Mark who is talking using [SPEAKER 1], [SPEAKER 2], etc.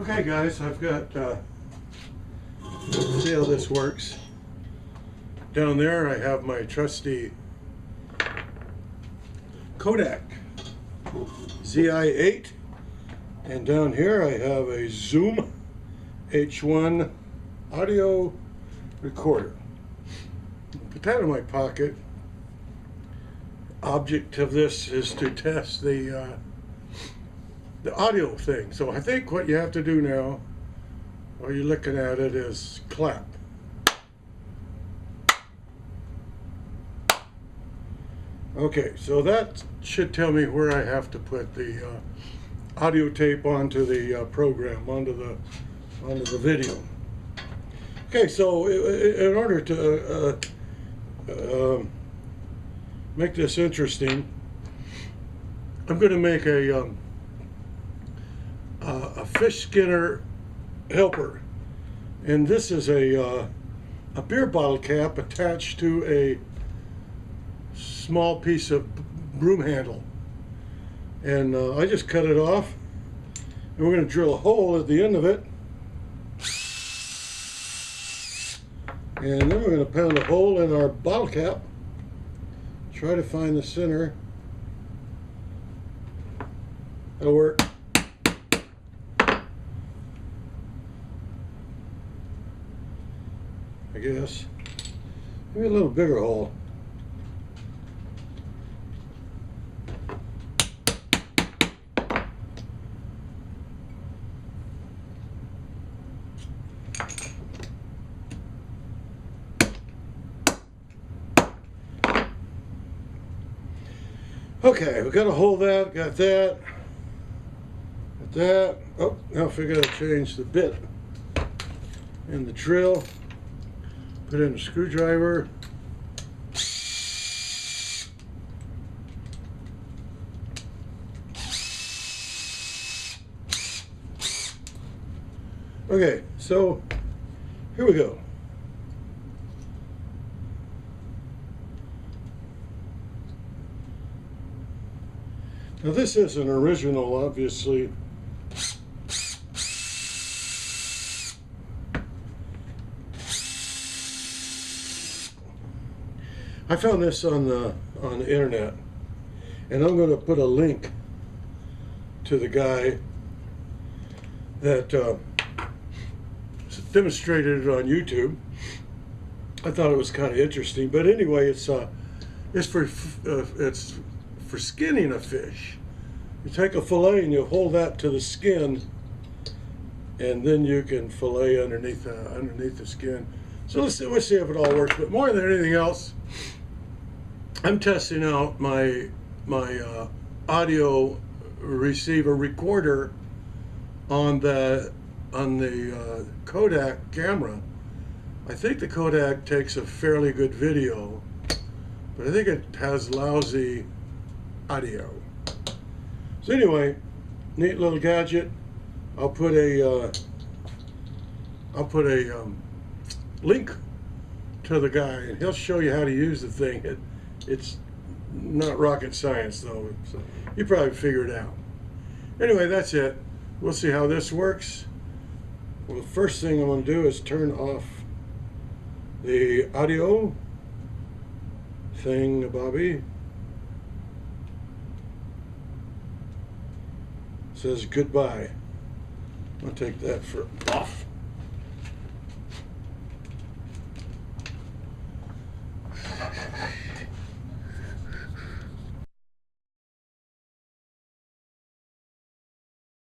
[SPEAKER 1] Okay guys, I've got, see how this works. Down there I have my trusty Kodak ZI-8, and down here I have a Zoom H1 audio recorder. Put that in my pocket. Object of this is to test the audio thing. So I think what you have to do now, while you're looking at it, is clap. Okay, so that should tell me where I have to put the audio tape onto the program, onto the video. Okay, so in order to make this interesting, I'm going to make a fish skinner helper, and this is a beer bottle cap attached to a small piece of broom handle, and I just cut it off, and we're going to drill a hole at the end of it, and then we're going to pound a hole in our bottle cap, try to find the center. That'll work. I guess. Maybe a little bigger hole. Okay, we got to hold that, got that, got that. Oh, now I got to change the bit and the drill. Put in a screwdriver. Okay, so here we go. Now this is an original, obviously. I found this on the internet, and I'm going to put a link to the guy that demonstrated it on YouTube. I thought it was kind of interesting, but anyway, it's for skinning a fish. You take a fillet and you hold that to the skin, and then you can fillet underneath the skin. So let's see if it all works. But more than anything else, I'm testing out my audio receiver recorder on the Kodak camera. I think the Kodak takes a fairly good video, but I think it has lousy audio. So anyway, neat little gadget. I'll put a link to the guy, and he'll show you how to use the thing. It's not rocket science, though, so you probably figure it out. Anyway, that's it. We'll see how this works. Well, the first thing I'm going to do is turn off the audio thing, Bobby. Says goodbye. I'll take that off.